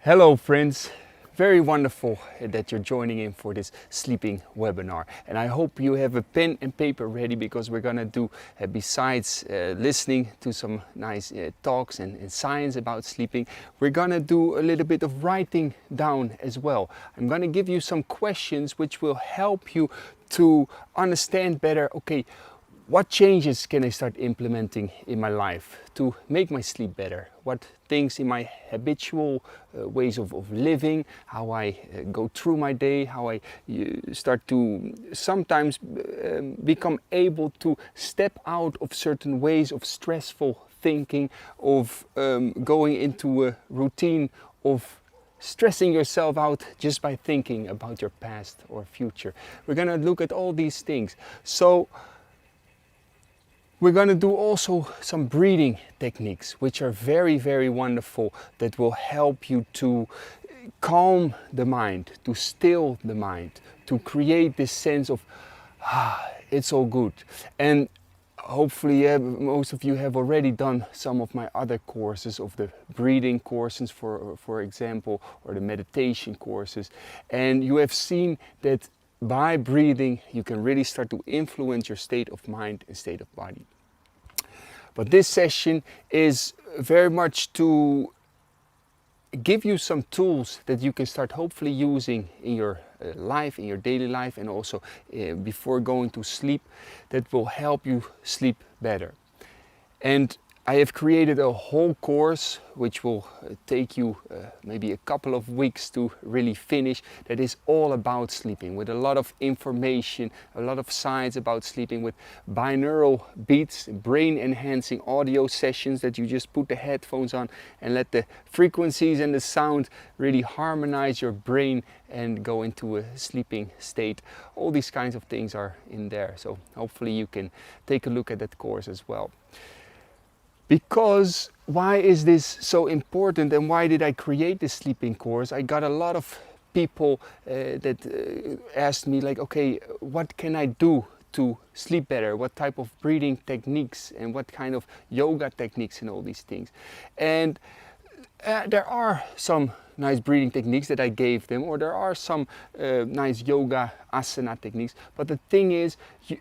Hello friends, very wonderful that you're joining in for this sleeping webinar, and I hope you have a pen and paper ready because we're gonna do, besides listening to some nice talks and science about sleeping, we're gonna do a little bit of writing down as well. I'm gonna give you some questions which will help you to understand better, okay, what changes can I start implementing in my life to make my sleep better? What things in my habitual ways of living, how I go through my day, how I start to sometimes become able to step out of certain ways of stressful thinking, of going into a routine of stressing yourself out just by thinking about your past or future. We're gonna look at all these things. So we're going to do also some breathing techniques, which are very, very wonderful, that will help you to calm the mind, to still the mind, to create this sense of, it's all good. And hopefully most of you have already done some of my other courses, of the breathing courses, for example, or the meditation courses. And you have seen that by breathing, you can really start to influence your state of mind and state of body. But this session is very much to give you some tools that you can start hopefully using in your life, in your daily life, and also before going to sleep, that will help you sleep better. And I have created a whole course which will take you maybe a couple of weeks to really finish, that is all about sleeping, with a lot of information, a lot of science about sleeping, with binaural beats, brain enhancing audio sessions that you just put the headphones on and let the frequencies and the sound really harmonize your brain and go into a sleeping state. All these kinds of things are in there, so hopefully you can take a look at that course as well. Because why is this so important, and why did I create this sleeping course? I got a lot of people that asked me, like, okay, what can I do to sleep better? What type of breathing techniques and what kind of yoga techniques and all these things? And there are some nice breathing techniques that I gave them, or there are some nice yoga asana techniques, but the thing is,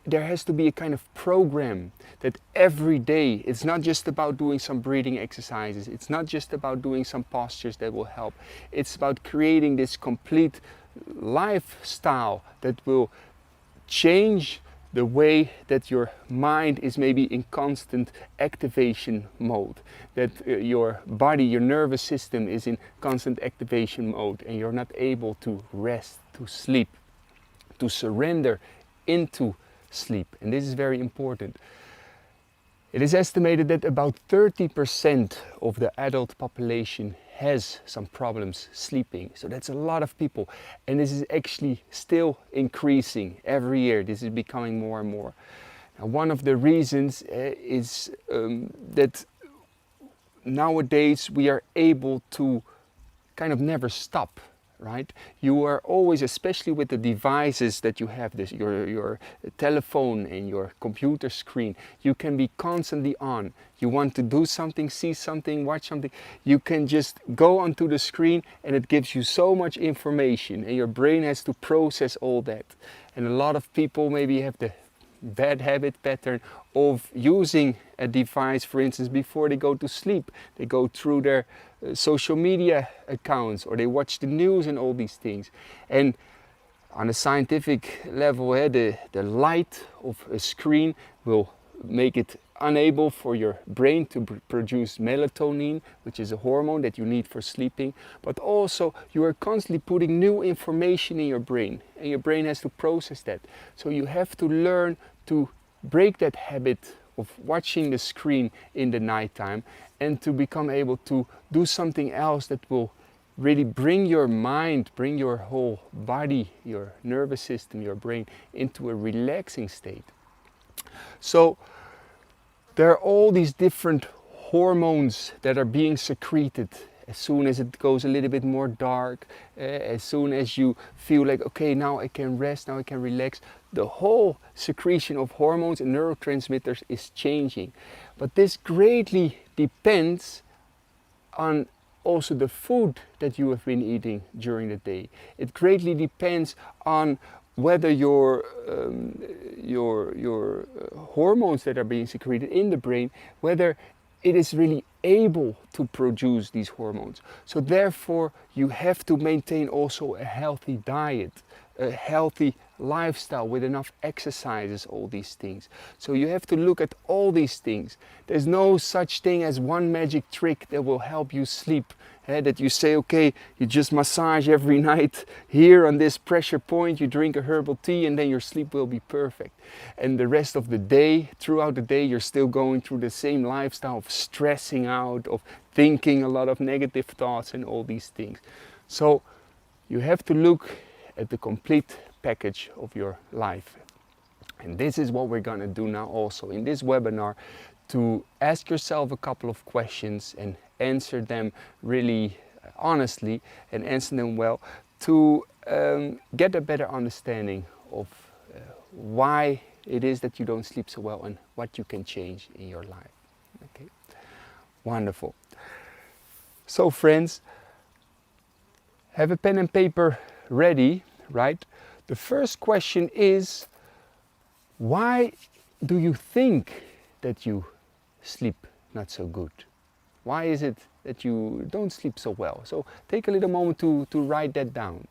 there has to be a kind of program that every day, it's not just about doing some breathing exercises, it's not just about doing some postures that will help, it's about creating this complete lifestyle that will change the way that your mind is maybe in constant activation mode, that your body, your nervous system is in constant activation mode, and you're not able to rest, to sleep, to surrender into sleep. And this is very important. It is estimated that about 30% of the adult population has some problems sleeping. So that's a lot of people. And this is actually still increasing every year. This is becoming more and more. Now, one of the reasons is that nowadays we are able to kind of never stop. Right? You are always, especially with the devices that you have, your telephone and your computer screen, you can be constantly on. You want to do something, see something, watch something, you can just go onto the screen and it gives you so much information, and your brain has to process all that. And a lot of people maybe have the bad habit pattern of using a device, for instance, before they go to sleep. They go through their social media accounts, or they watch the news and all these things. And on a scientific level, the light of a screen will make it unable for your brain to produce melatonin, which is a hormone that you need for sleeping. But also you are constantly putting new information in your brain, and your brain has to process that. So you have to learn to break that habit of watching the screen in the nighttime, and to become able to do something else that will really bring your mind, bring your whole body, your nervous system, your brain into a relaxing state. So there are all these different hormones that are being secreted as soon as it goes a little bit more dark, as soon as you feel like, okay, now I can rest, now I can relax. The whole secretion of hormones and neurotransmitters is changing. But this greatly depends on also the food that you have been eating during the day. It greatly depends on whether your hormones that are being secreted in the brain, whether it is really able to produce these hormones. So therefore you have to maintain also a healthy diet, a healthy lifestyle with enough exercises, all these things. So you have to look at all these things. There's no such thing as one magic trick that will help you sleep. That you say, okay, you just massage every night here on this pressure point, you drink a herbal tea, and then your sleep will be perfect. And the rest of the day, throughout the day, you're still going through the same lifestyle of stressing out, of thinking a lot of negative thoughts and all these things. So you have to look at the complete package of your life. And this is what we're going to do now also in this webinar, to ask yourself a couple of questions and answer them really honestly and answer them well, to get a better understanding of why it is that you don't sleep so well and what you can change in your life. Okay, wonderful. So friends, have a pen and paper ready, right? The first question is, why do you think that you sleep not so good? Why is it that you don't sleep so well? So take a little moment to write that down.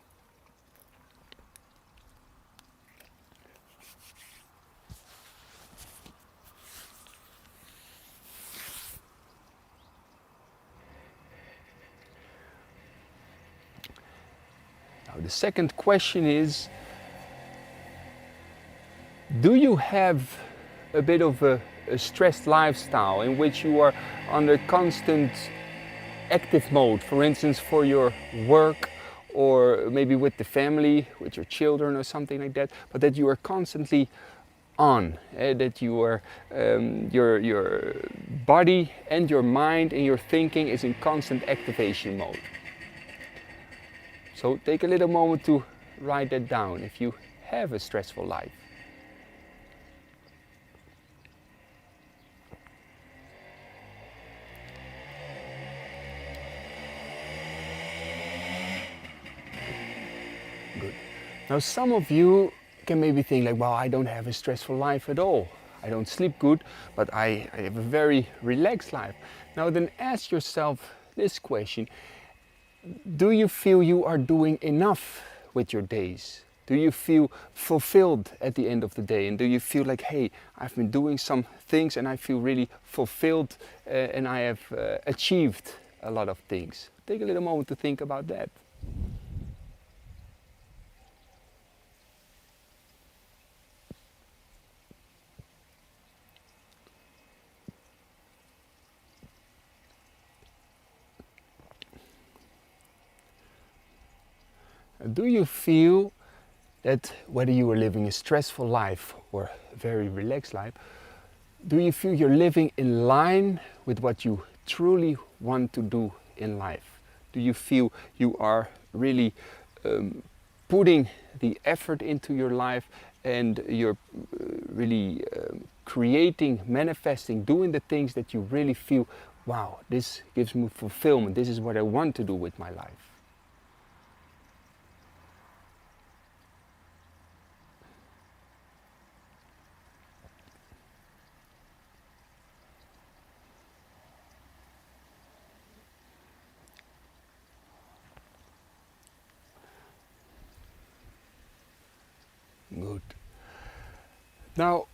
Now the second question is, do you have a bit of a stressed lifestyle in which you are under constant active mode, for instance for your work, or maybe with the family, with your children or something like that, but that you are constantly on, that you are, your body and your mind and your thinking is in constant activation mode? So take a little moment to write that down if you have a stressful life. Good. Now some of you can maybe think like, well, I don't have a stressful life at all. I don't sleep good, but I have a very relaxed life. Now then ask yourself this question. Do you feel you are doing enough with your days? Do you feel fulfilled at the end of the day? And do you feel like, hey, I've been doing some things and I feel really fulfilled and I have achieved a lot of things? Take a little moment to think about that. Do you feel that whether you are living a stressful life or a very relaxed life, do you feel you're living in line with what you truly want to do in life? Do you feel you are really putting the effort into your life and you're really creating, manifesting, doing the things that you really feel, wow, this gives me fulfillment, this is what I want to do with my life? Good. Now,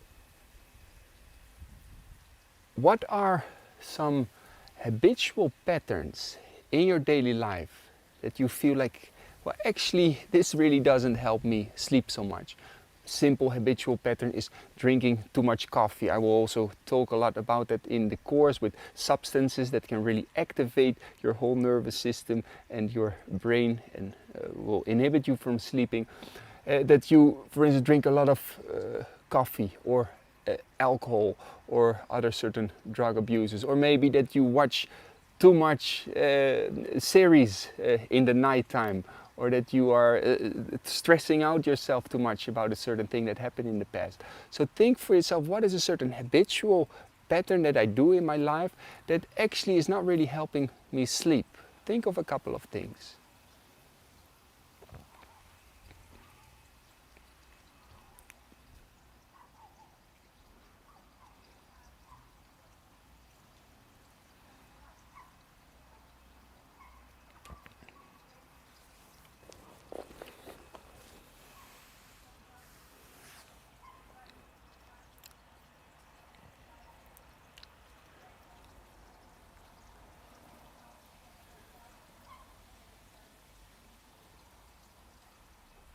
what are some habitual patterns in your daily life that you feel like, well, actually, this really doesn't help me sleep so much? Simple habitual pattern is drinking too much coffee. I will also talk a lot about that in the course, with substances that can really activate your whole nervous system and your brain and will inhibit you from sleeping. That you, for instance, drink a lot of coffee or alcohol or other certain drug abuses, or maybe that you watch too much series in the night time, or that you are stressing out yourself too much about a certain thing that happened in the past. So think for yourself, what is a certain habitual pattern that I do in my life that actually is not really helping me sleep? Think of a couple of things.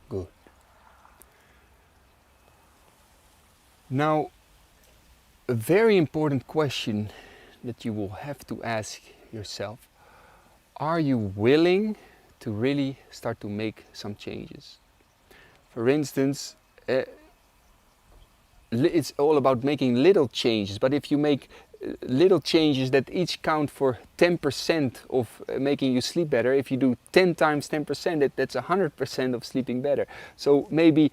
Good. Now, a very important question that you will have to ask yourself: are you willing to really start to make some changes? For instance, it's all about making little changes, but if you make little changes that each count for 10% of making you sleep better, if you do 10 times 10%, that's 100% of sleeping better. So maybe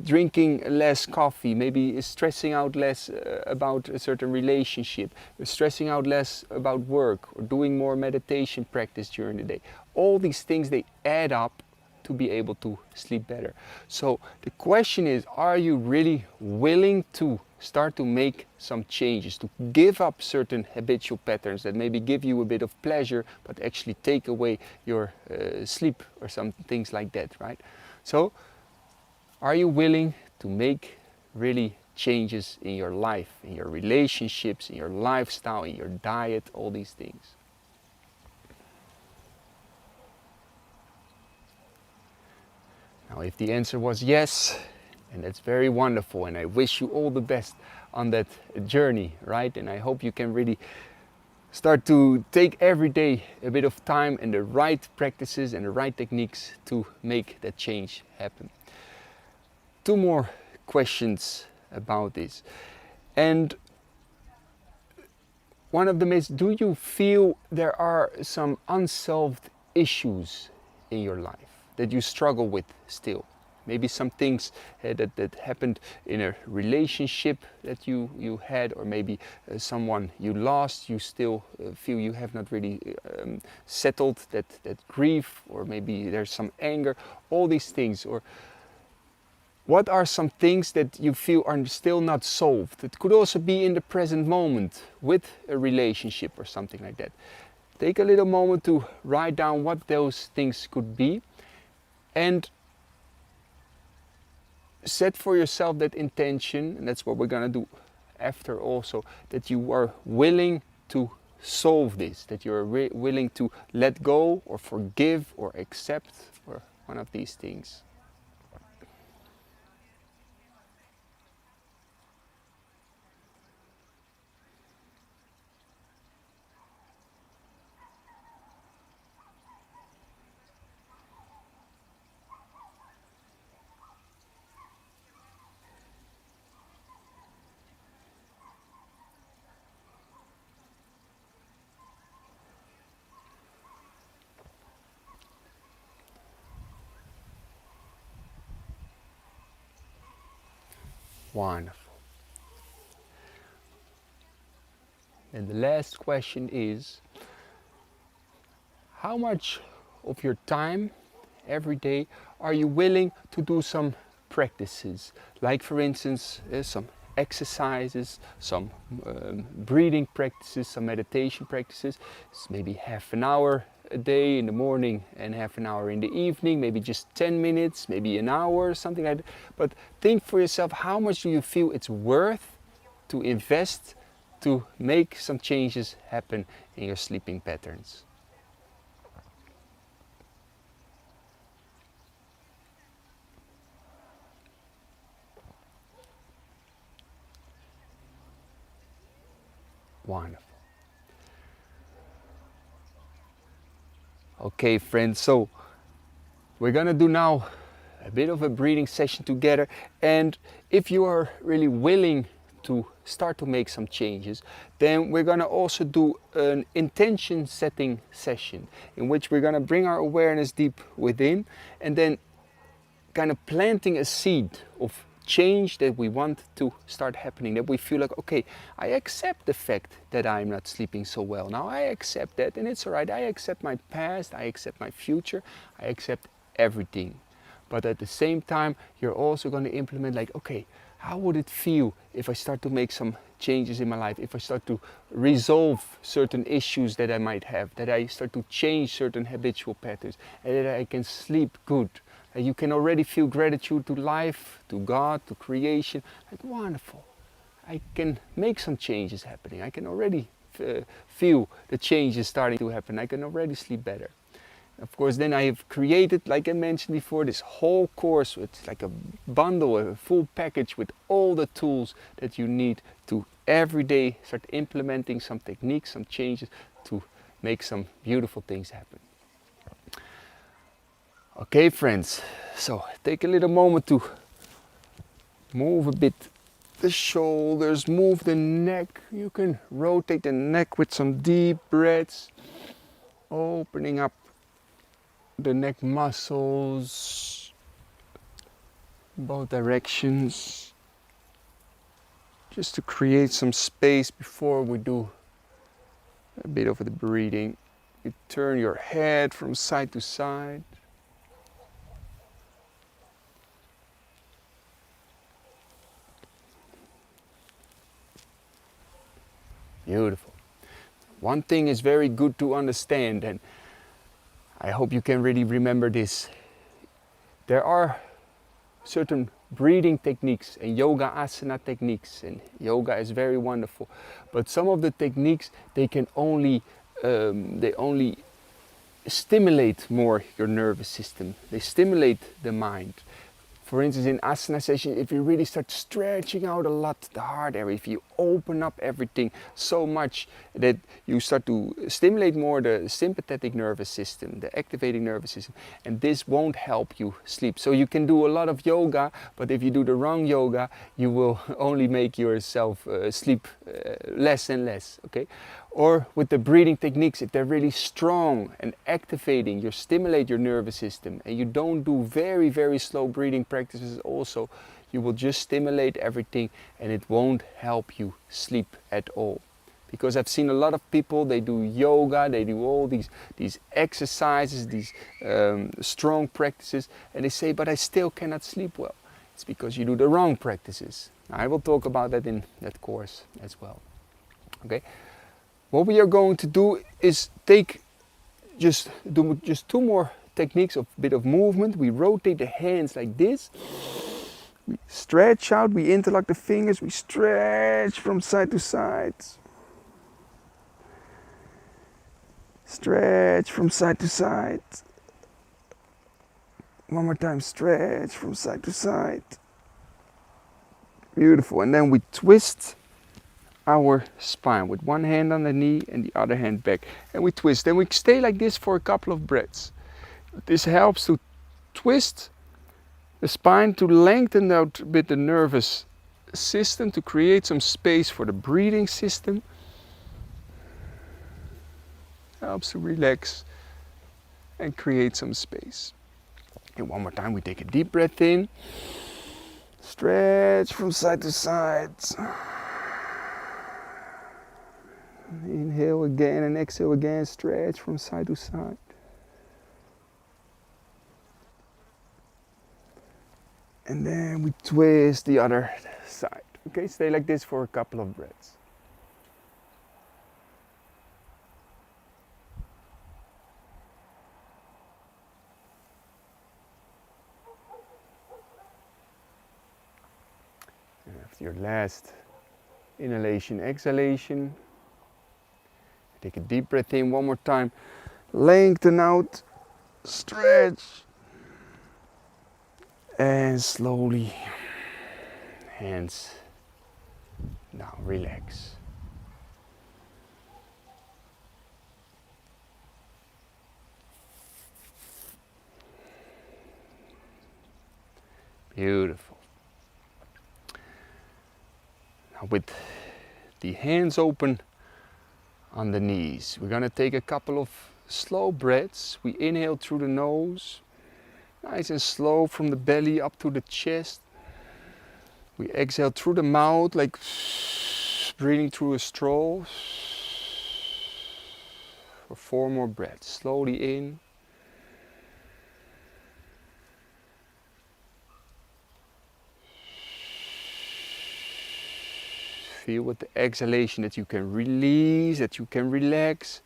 drinking less coffee, maybe stressing out less about a certain relationship, stressing out less about work, or doing more meditation practice during the day. All these things, they add up to be able to sleep better. So the question is, are you really willing to start to make some changes, to give up certain habitual patterns that maybe give you a bit of pleasure but actually take away your sleep or some things like that, right? So are you willing to make really changes in your life, in your relationships, in your lifestyle, in your diet, all these things? Now, if the answer was yes, and that's very wonderful, and I wish you all the best on that journey, right? And I hope you can really start to take every day a bit of time and the right practices and the right techniques to make that change happen. Two more questions about this. And one of them is, do you feel there are some unsolved issues in your life that you struggle with still? Maybe some things that happened in a relationship that you had, or maybe someone you lost, you still feel you have not really settled that grief, or maybe there's some anger, all these things. Or what are some things that you feel are still not solved? It could also be in the present moment with a relationship or something like that. Take a little moment to write down what those things could be, and set for yourself that intention, and that's what we're going to do after also, that you are willing to solve this, that you're willing to let go or forgive or accept, or one of these things. Wonderful. And the last question is, how much of your time every day are you willing to do some practices? Like, for instance, some exercises, some breathing practices, some meditation practices. It's maybe half an hour a day in the morning and half an hour in the evening, maybe just 10 minutes, maybe an hour, something like that. But think for yourself, how much do you feel it's worth to invest to make some changes happen in your sleeping patterns? Wonderful. Okay, friends, so we're gonna do now a bit of a breathing session together, and if you are really willing to start to make some changes, then we're gonna also do an intention setting session in which we're gonna bring our awareness deep within, and then kind of planting a seed of change that we want to start happening, that we feel like, okay, I accept the fact that I'm not sleeping so well. Now I accept that, and it's all right. I accept my past, I accept my future, I accept everything. But at the same time, you're also going to implement like, okay, how would it feel if I start to make some changes in my life, if I start to resolve certain issues that I might have, that I start to change certain habitual patterns, and that I can sleep good. You can already feel gratitude to life, to God, to creation. Like, wonderful. I can make some changes happening. I can already feel the changes starting to happen. I can already sleep better. Of course, then I have created, like I mentioned before, this whole course. It's like a bundle, a full package with all the tools that you need to every day start implementing some techniques, some changes to make some beautiful things happen. Okay, friends, so take a little moment to move a bit the shoulders, move the neck. You can rotate the neck with some deep breaths, opening up the neck muscles, both directions, just to create some space before we do a bit of the breathing. You turn your head from side to side. Beautiful. One thing is very good to understand, and I hope you can really remember this. There are certain breathing techniques and yoga asana techniques, and yoga is very wonderful. But some of the techniques, they only stimulate more your nervous system. They stimulate the mind. For instance, in asana session, if you really start stretching out a lot the heart area, if you open up everything so much that you start to stimulate more the sympathetic nervous system, the activating nervous system, and this won't help you sleep. So you can do a lot of yoga, but if you do the wrong yoga, you will only make yourself sleep less and less, okay? Or with the breathing techniques, if they're really strong and activating, you stimulate your nervous system, and you don't do very, very slow breathing practices also, you will just stimulate everything and it won't help you sleep at all. Because I've seen a lot of people, they do yoga, they do all these exercises, these strong practices, and they say, but I still cannot sleep well. It's because you do the wrong practices. I will talk about that in that course as well. Okay. What we are going to do is do just two more techniques of a bit of movement. We rotate the hands like this. We stretch out, we interlock the fingers, we stretch from side to side. Stretch from side to side. One more time, stretch from side to side. Beautiful. And then we twist our spine with one hand on the knee and the other hand back, and we twist. Then we stay like this for a couple of breaths. This helps to twist the spine, to lengthen out a bit the nervous system, to create some space for the breathing system. Helps to relax and create some space. And one more time, we take a deep breath in, stretch from side to side. Inhale again and exhale again, stretch from side to side. And then we twist the other side. Okay, stay like this for a couple of breaths. And after your last inhalation, exhalation, take a deep breath in one more time. Lengthen out, stretch, and slowly, hands down, relax. Beautiful. Now with the hands open on the knees, we're going to take a couple of slow breaths. We inhale through the nose, nice and slow from the belly up to the chest. We exhale through the mouth, like breathing through a straw. For 4 more breaths. Slowly in. Feel with the exhalation that you can release, that you can relax.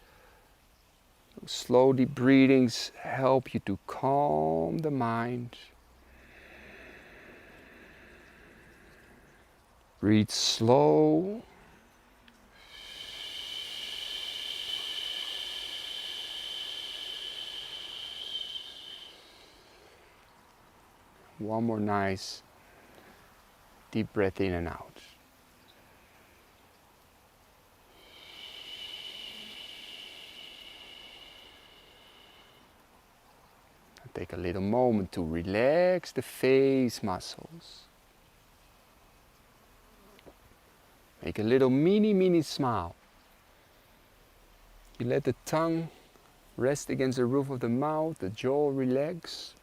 Those slow deep breathings help you to calm the mind. Breathe slow. One more nice deep breath in and out. Take a little moment to relax the face muscles. Make a little mini smile. You let the tongue rest against the roof of the mouth, the jaw relax.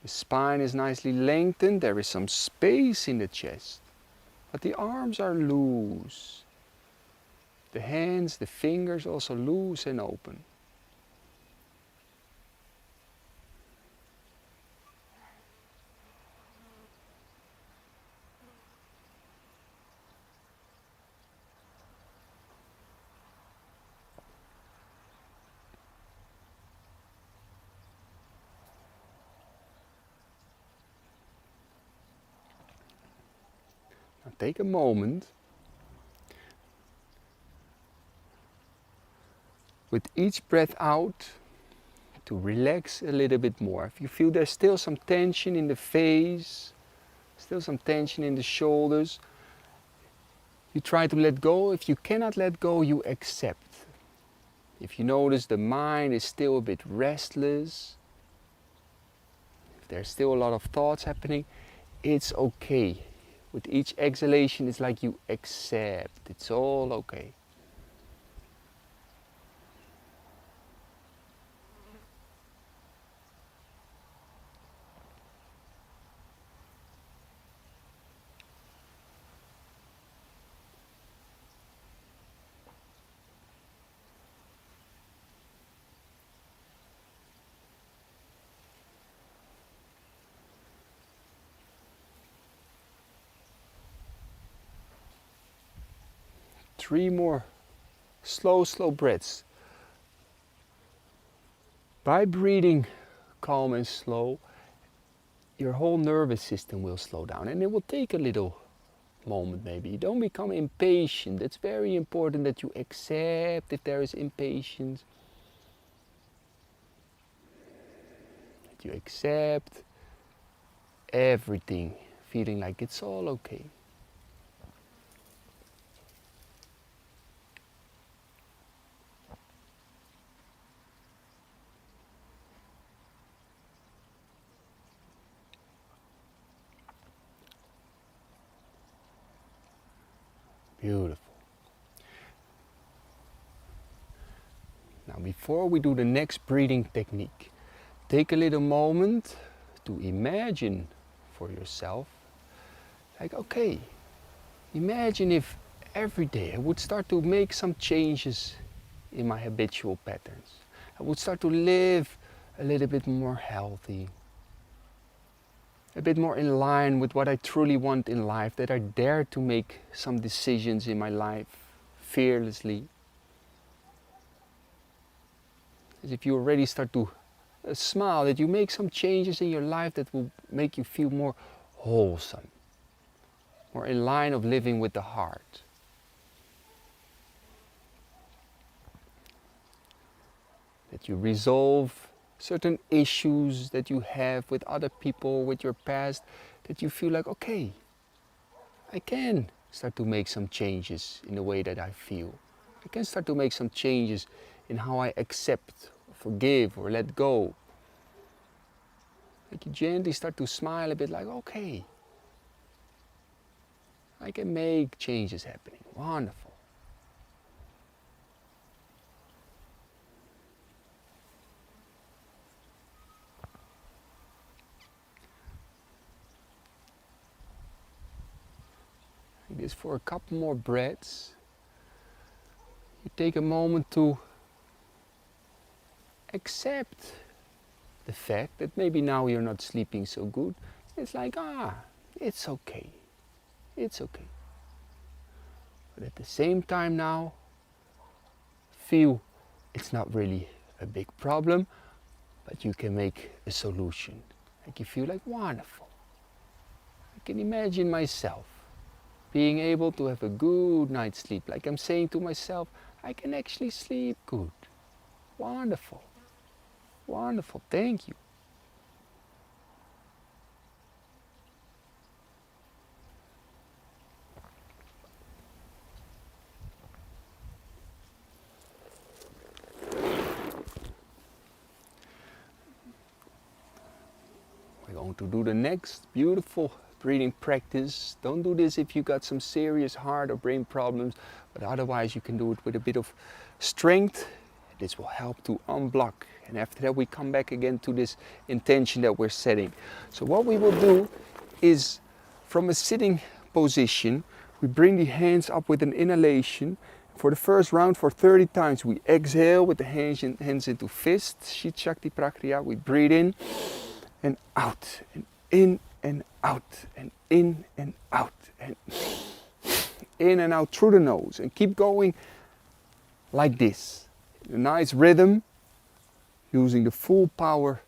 The spine is nicely lengthened, there is some space in the chest. But the arms are loose. The hands, the fingers also loose and open. Now take a moment with each breath out to relax a little bit more. If you feel there's still some tension in the face, still some tension in the shoulders, you try to let go. If you cannot let go, you accept. If you notice the mind is still a bit restless, if there's still a lot of thoughts happening, it's okay. With each exhalation, it's like you accept. It's all okay. Three more slow breaths. By breathing calm and slow, your whole nervous system will slow down, and it will take a little moment maybe. Don't become impatient. It's very important that you accept if there is impatience. That you accept everything, feeling like it's all okay. Beautiful. Now before we do the next breathing technique, take a little moment to imagine for yourself, like, okay, imagine if every day I would start to make some changes in my habitual patterns. I would start to live a little bit more healthy, a bit more in line with what I truly want in life, that I dare to make some decisions in my life fearlessly. As if you already start to smile, that you make some changes in your life that will make you feel more wholesome, more in line of living with the heart. That you resolve certain issues that you have with other people, with your past, that you feel like, okay, I can start to make some changes in the way that I feel. I can start to make some changes in how I accept, forgive, or let go. Like you gently start to smile a bit, like, okay, I can make changes happening. Wonderful. this for a couple more breaths. You take a moment to accept the fact that maybe now you're not sleeping so good. It's like, it's okay. It's okay. But at the same time now, feel it's not really a big problem, but you can make a solution. Like you feel like, wonderful. I can imagine myself being able to have a good night's sleep. Like I'm saying to myself, I can actually sleep good. Wonderful. Wonderful. Thank you. We're going to do the next beautiful breathing practice. Don't do this if you got some serious heart or brain problems, but otherwise you can do it with a bit of strength. This will help to unblock, and after that we come back again to this intention that we're setting. So what we will do is, from a sitting position, we bring the hands up with an inhalation. For the first round, for 30 times, we exhale with the hands into fists, Shit Shakti Prakriya. We breathe in and out, and in and out, and in and out, and in and out through the nose, and keep going like this. A nice rhythm, using the full power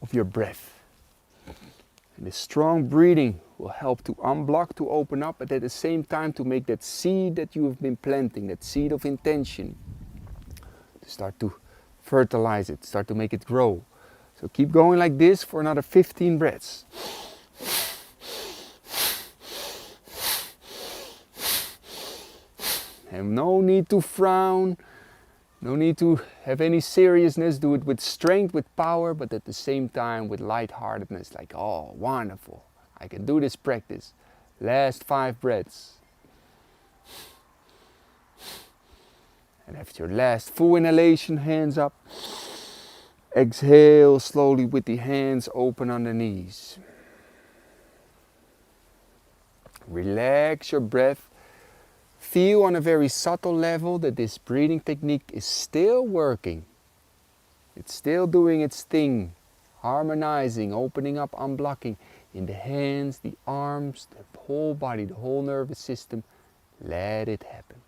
of your breath. And this strong breathing will help to unblock, to open up, but at the same time to make that seed that you have been planting, that seed of intention, to start to fertilize it, start to make it grow. So keep going like this for another 15 breaths. And no need to frown, no need to have any seriousness. Do it with strength, with power, but at the same time with lightheartedness, like, oh, wonderful, I can do this practice. Last 5 breaths. And after your last full inhalation, hands up. Exhale slowly with the hands open on the knees. Relax your breath. Feel on a very subtle level that this breathing technique is still working. It's still doing its thing, harmonizing, opening up, unblocking in the hands, the arms, the whole body, the whole nervous system. Let it happen.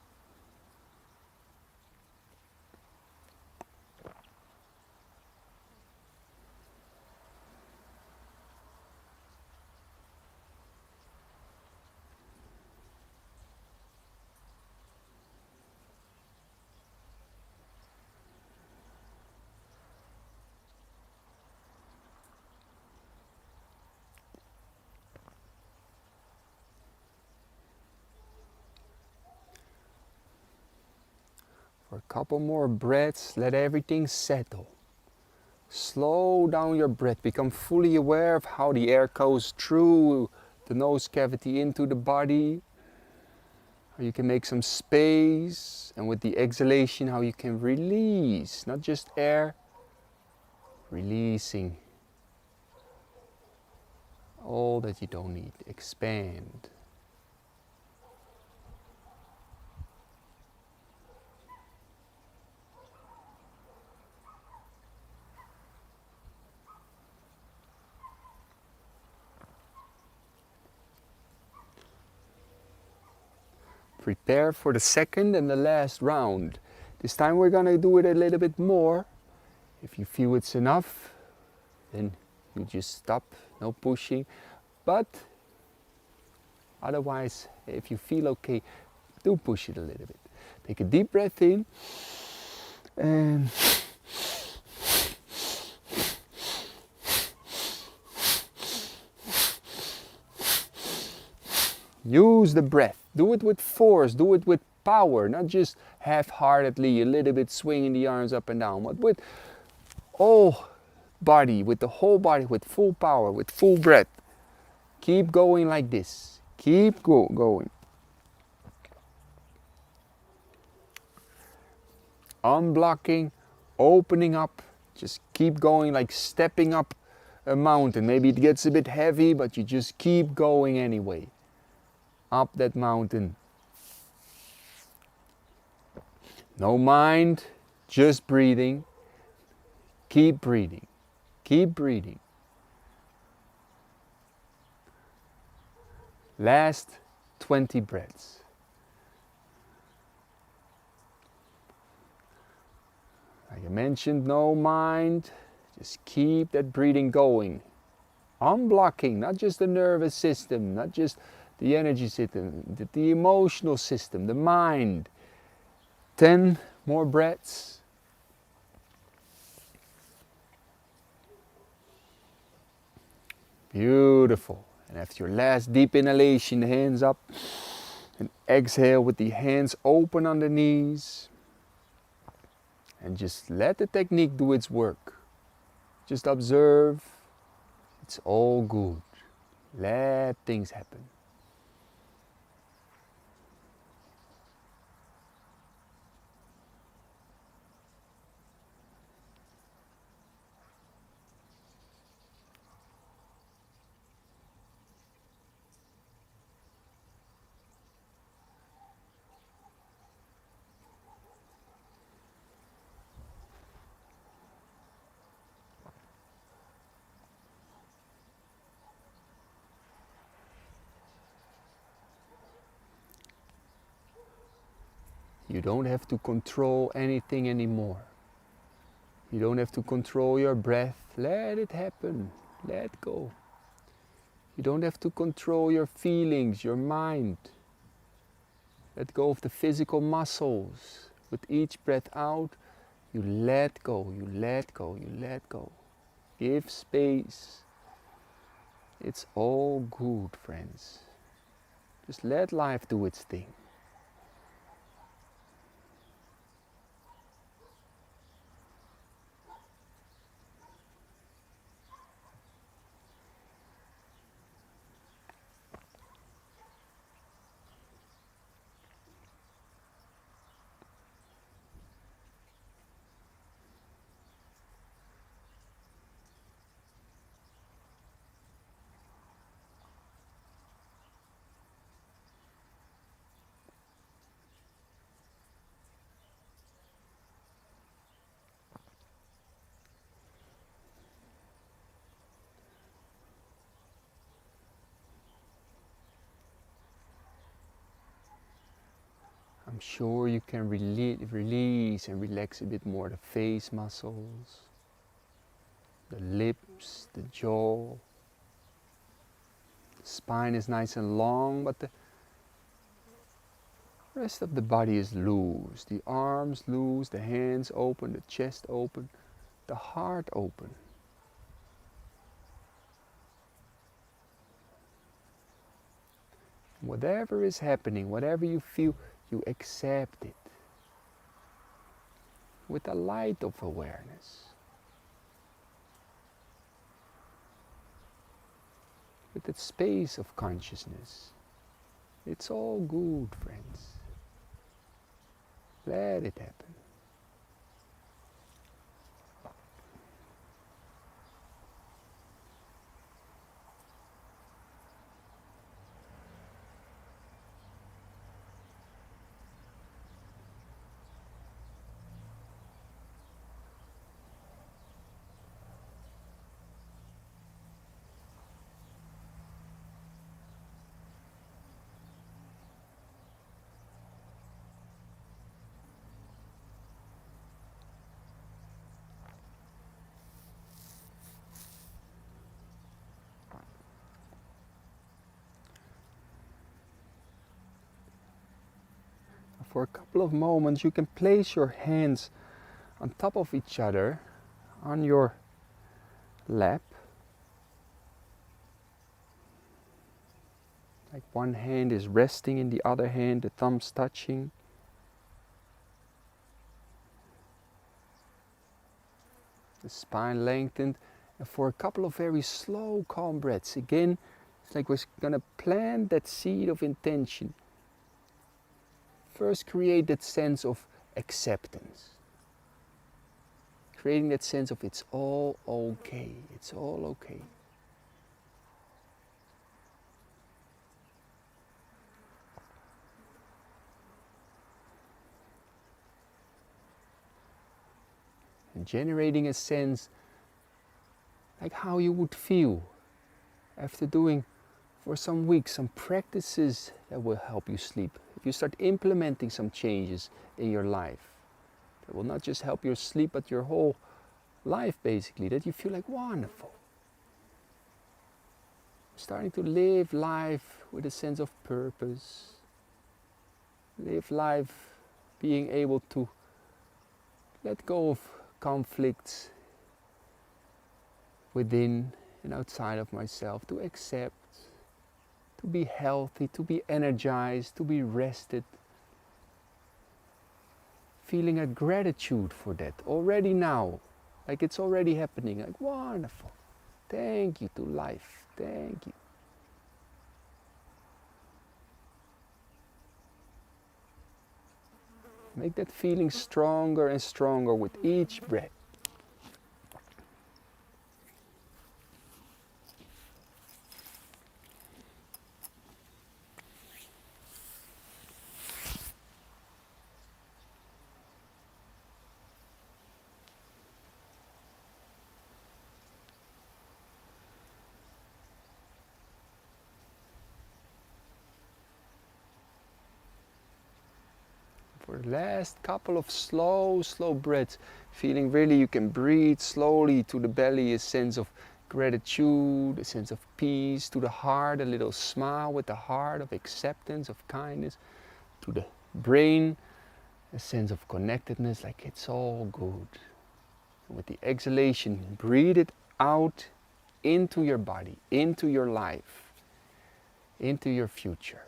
For a couple more breaths, let everything settle. Slow down your breath, become fully aware of how the air goes through the nose cavity into the body. How you can make some space, and with the exhalation, how you can release, not just air, releasing all that you don't need, expand. Prepare for the second and the last round. This time we're gonna do it a little bit more. If you feel it's enough, then you just stop, no pushing. But otherwise, if you feel okay, do push it a little bit. Take a deep breath in and use the breath. Do it with force, do it with power, not just half-heartedly, a little bit swinging the arms up and down, but with all body, with the whole body, with full power, with full breath. Keep going like this. Keep going. Unblocking, opening up, just keep going, like stepping up a mountain. Maybe it gets a bit heavy, but you just keep going anyway. up that mountain. No mind, just breathing. Keep breathing. Keep breathing. Last 20 breaths. Like I mentioned, no mind. Just keep that breathing going. Unblocking, not just the nervous system, not just the energy system, the emotional system, the mind. 10 more breaths. Beautiful. And after your last deep inhalation, the hands up. And exhale with the hands open on the knees. And just let the technique do its work. Just observe. It's all good. Let things happen. You don't have to control anything anymore. You don't have to control your breath. Let it happen. Let go. You don't have to control your feelings, your mind. Let go of the physical muscles. With each breath out, you let go, you let go, you let go. Give space. It's all good, friends. Just let life do its thing. I'm sure you can release and relax a bit more the face muscles, the lips, the jaw. The spine is nice and long, but the rest of the body is loose. The arms loose, the hands open, the chest open, the heart open. Whatever is happening, whatever you feel, you accept it with a light of awareness, with that space of consciousness. It's all good, friends. Let it happen. For a couple of moments, you can place your hands on top of each other on your lap. Like one hand is resting in the other hand, the thumbs touching. The spine lengthened. And for a couple of very slow, calm breaths, again, it's like we're going to plant that seed of intention. First, create that sense of acceptance. Creating that sense of it's all okay. It's all okay. generating a sense like how you would feel after doing for some weeks some practices that will help you sleep. If you start implementing some changes in your life, that will not just help your sleep but your whole life basically, that you feel like wonderful. Starting to live life with a sense of purpose. Live life being able to let go of conflicts within and outside of myself, to accept, to be healthy, to be energized, to be rested. Feeling a gratitude for that already now, like it's already happening, like wonderful. Thank you to life, thank you. Make that feeling stronger and stronger with each breath. For the last couple of slow breaths, feeling really you can breathe slowly to the belly, a sense of gratitude, a sense of peace, to the heart, a little smile with the heart of acceptance, of kindness, to the brain, a sense of connectedness, like it's all good. And with the exhalation, breathe it out into your body, into your life, into your future.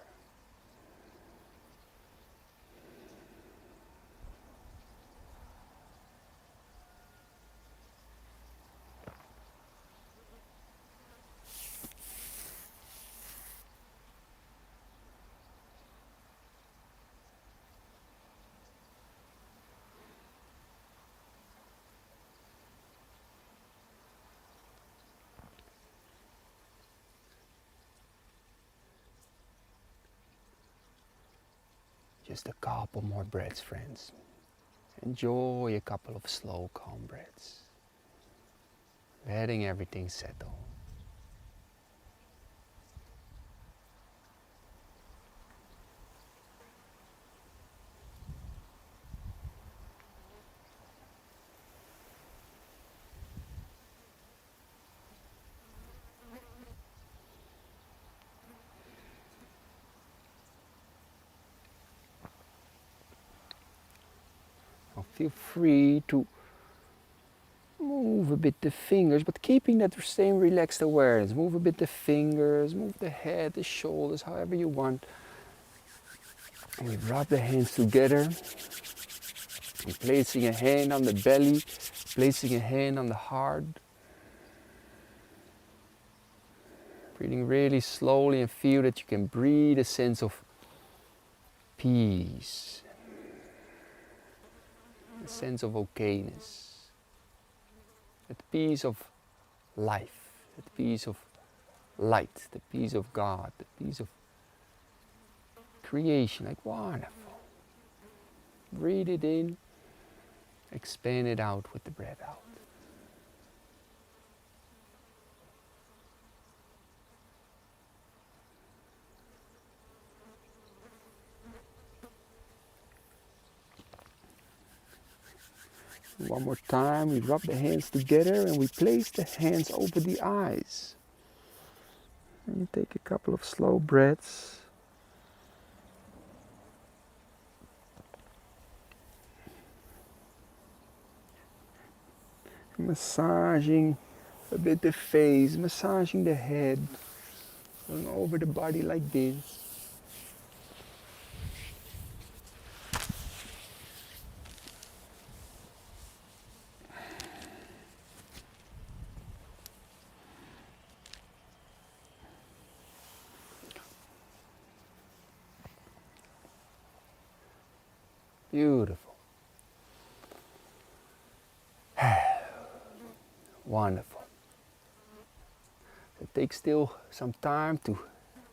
Just a couple more breaths, friends. Enjoy a couple of slow, calm breaths. Letting everything settle. Now feel free to move a bit the fingers, but keeping that same relaxed awareness. Move a bit the fingers, move the head, the shoulders, however you want. And we rub the hands together. And placing a hand on the belly, placing a hand on the heart. Breathing really slowly and feel that you can breathe a sense of peace. A sense of okayness. That peace of life, that peace of light, the peace of God, the peace of creation, like wonderful. Breathe it in, expand it out with the breath out. One more time, we rub the hands together and we place the hands over the eyes. And you take a couple of slow breaths. Massaging a bit the face, massaging the head, going over the body like this. Beautiful. Wonderful. It takes still some time to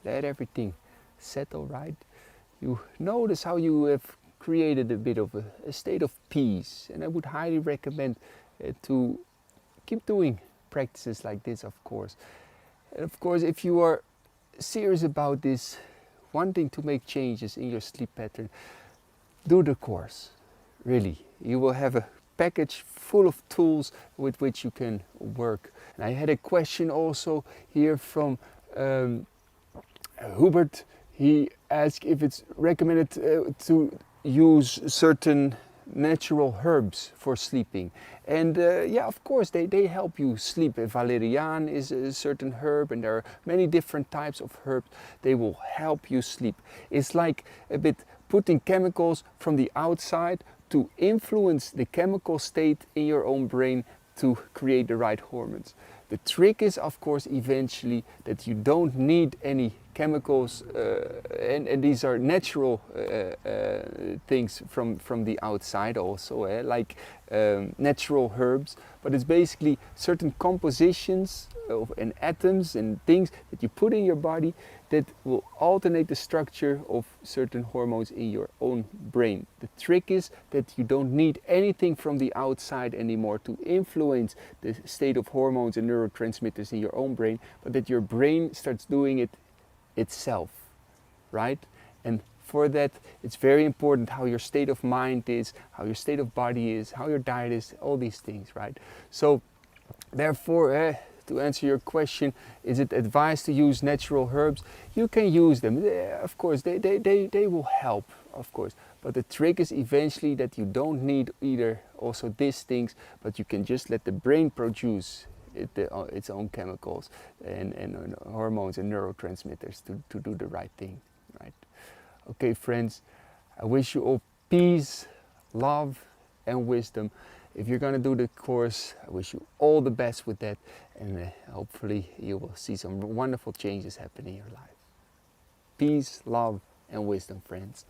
let everything settle, right? You notice how you have created a bit of a state of peace, and I would highly recommend to keep doing practices like this, of course. And of course, if you are serious about this, wanting to make changes in your sleep pattern, do the course. Really, you will have a package full of tools with which you can work. And I had a question also here from Hubert. He asked if it's recommended to use certain natural herbs for sleeping. And yeah, of course, they help you sleep. Valerian is a certain herb, and there are many different types of herbs. They will help you sleep. It's like a bit putting chemicals from the outside to influence the chemical state in your own brain to create the right hormones. The trick is, of course, eventually that you don't need any chemicals, and these are natural things from the outside also, like natural herbs, but it's basically certain compositions and atoms and things that you put in your body that will alternate the structure of certain hormones in your own brain. The trick is that you don't need anything from the outside anymore to influence the state of hormones and neurotransmitters in your own brain, but that your brain starts doing it itself, right? And for that, it's very important how your state of mind is, how your state of body is, how your diet is, all these things, right? So therefore, to answer your question, is it advised to use natural herbs? You can use them, of course, they will help, of course. But the trick is eventually that you don't need either also these things, but you can just let the brain produce its own chemicals and hormones and neurotransmitters to do the right thing, right? Okay, friends, I wish you all peace, love, and wisdom. If you're going to do the course, I wish you all the best with that, and hopefully you will see some wonderful changes happen in your life. Peace, love, and wisdom, friends.